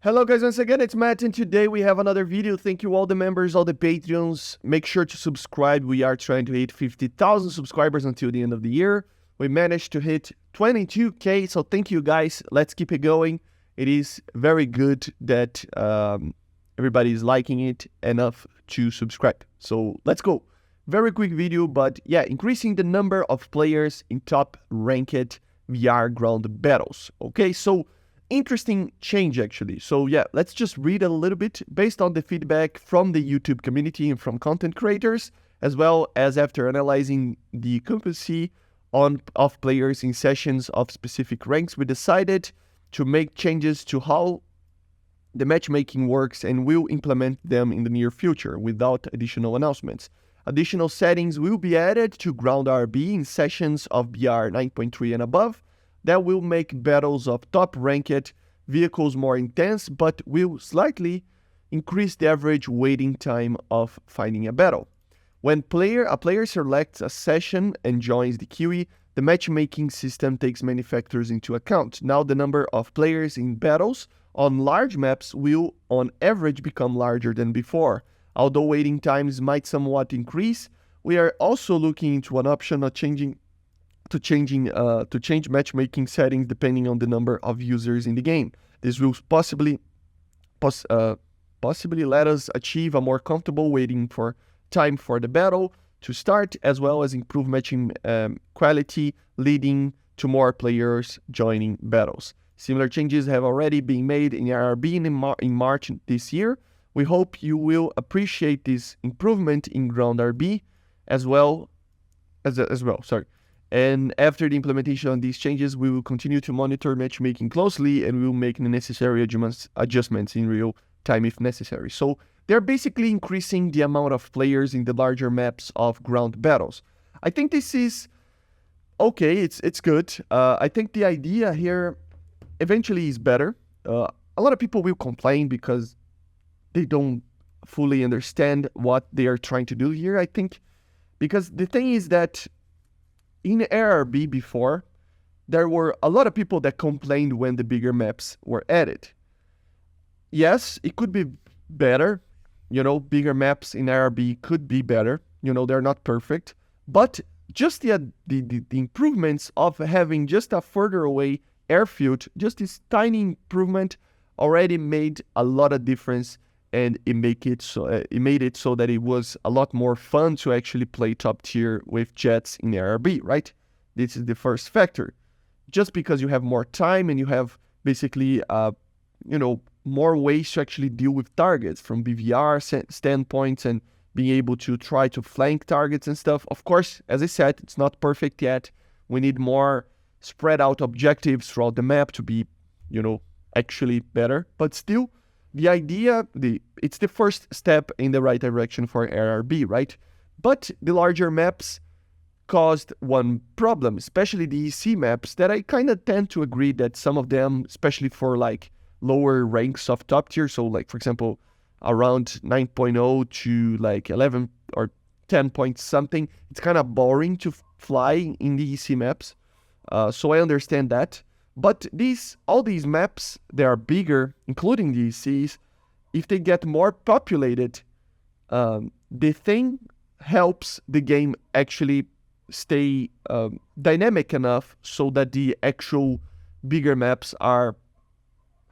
Hello guys, once again, it's Matt, and today we have another video. Thank you all the members, all the Patreons. Make sure to subscribe. We are trying to hit 50,000 subscribers until the end of the year. We managed to hit 22K, so thank you guys. Let's keep it going. It is very good that everybody is liking it enough to subscribe. So let's go. Very quick video, but yeah, increasing the number of players in top ranked VR ground battles. Okay, so interesting change actually. So yeah, let's just read a little bit based on the feedback from the YouTube community and from content creators, as well as after analyzing the competency of players in sessions of specific ranks, we decided to make changes to how the matchmaking works and will implement them in the near future without additional announcements. Additional settings will be added to ground RB in sessions of BR 9.3 and above, that will make battles of top-ranked vehicles more intense, but will slightly increase the average waiting time of finding a battle. When a player selects a session and joins the queue, the matchmaking system takes many factors into account. Now the number of players in battles on large maps will, on average, become larger than before. Although waiting times might somewhat increase, we are also looking into an option of change matchmaking settings depending on the number of users in the game. This will possibly let us achieve a more comfortable waiting for time for the battle to start, as well as improve matching quality, leading to more players joining battles. Similar changes have already been made in RRB in March this year. We hope you will appreciate this improvement in ground RB as well. And after the implementation of these changes, we will continue to monitor matchmaking closely and we will make the necessary adjustments in real time if necessary. So they're basically increasing the amount of players in the larger maps of ground battles. I think this is okay, it's good. I think the idea here eventually is better. A lot of people will complain because they don't fully understand what they are trying to do here, I think. Because the thing is that in RRB before, there were a lot of people that complained when the bigger maps were added. Yes, it could be better. Bigger maps in RRB could be better. They're not perfect. But just the improvements of having just a further away airfield, just this tiny improvement already made a lot of difference, and it made it so that it was a lot more fun to actually play top tier with jets in RRB, right? This is the first factor. Just because you have more time and you have basically, more ways to actually deal with targets from BVR standpoints and being able to try to flank targets and stuff. Of course, as I said, it's not perfect yet. We need more spread out objectives throughout the map to be, actually better, but still, the idea, it's the first step in the right direction for RRB, right? But the larger maps caused one problem, especially the EC maps, that I kind of tend to agree that some of them, especially for like lower ranks of top tier, so like for example, around 9.0 to like 11 or 10 point something, it's kind of boring to fly in the EC maps. So I understand that. But all these maps, they are bigger, including the ECs. If they get more populated, the thing helps the game actually stay dynamic enough so that the actual bigger maps are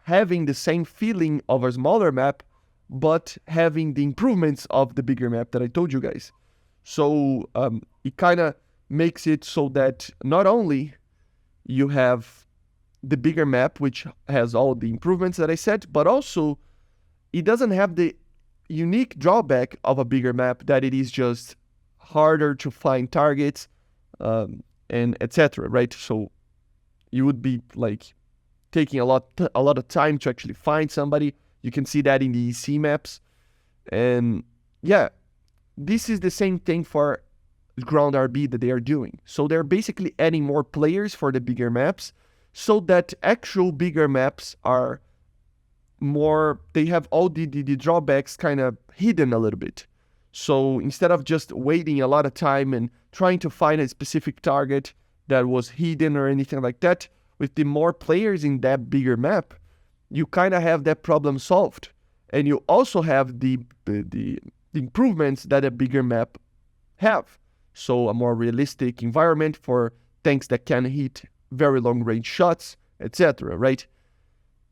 having the same feeling of a smaller map, but having the improvements of the bigger map that I told you guys. So it kind of makes it so that not only you have the bigger map, which has all the improvements that I said, but also it doesn't have the unique drawback of a bigger map that it is just harder to find targets and etc. Right? So you would be like taking a lot of time to actually find somebody. You can see that in the EC maps, and yeah, this is the same thing for ground RB that they are doing. So they're basically adding more players for the bigger maps, so that actual bigger maps are more, they have all the drawbacks kind of hidden a little bit. So instead of just waiting a lot of time and trying to find a specific target that was hidden or anything like that, with the more players in that bigger map, you kind of have that problem solved. And you also have the improvements that a bigger map have. So a more realistic environment for tanks that can hit very long range shots, etc., right?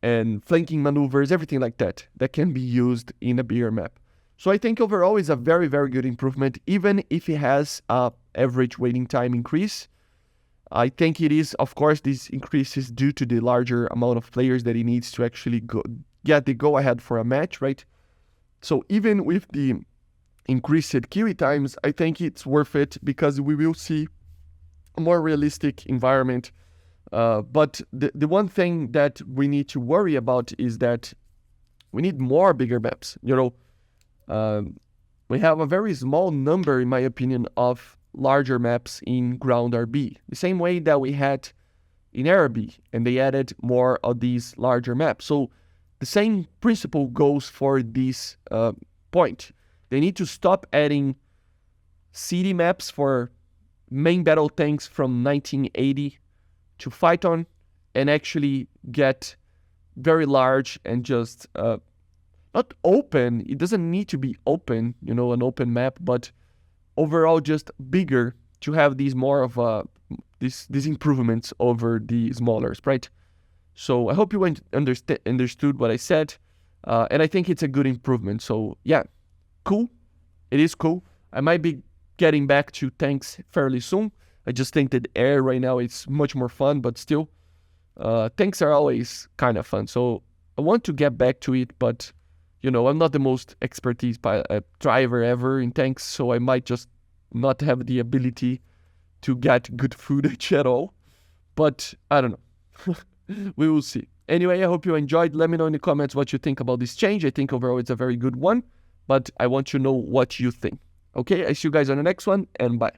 And flanking maneuvers, everything like that can be used in a bigger map. So I think overall is a very, very good improvement, even if it has a average waiting time increase. I think it is, of course, this increase is due to the larger amount of players that it needs to actually get the go-ahead for a match, right? So even with the increased queue times, I think it's worth it because we will see a more realistic environment. But the one thing that we need to worry about is that we need more bigger maps. We have a very small number, in my opinion, of larger maps in ground RB, the same way that we had in RB, and they added more of these larger maps. So the same principle goes for this point. They need to stop adding city maps for main battle tanks from 1980 to fight on, and actually get very large and just not open. It doesn't need to be open, an open map, but overall just bigger to have these more of these improvements over the smaller, right? So I hope you understood what I said, and I think it's a good improvement. So yeah, cool. It is cool. I might be getting back to tanks fairly soon. I just think that air right now is much more fun, but still, tanks are always kind of fun. So I want to get back to it, but I'm not the most expertise driver ever in tanks, so I might just not have the ability to get good footage at all. But I don't know. We will see. Anyway, I hope you enjoyed. Let me know in the comments what you think about this change. I think overall it's a very good one, but I want to know what you think. Okay, I see you guys on the next one, and bye.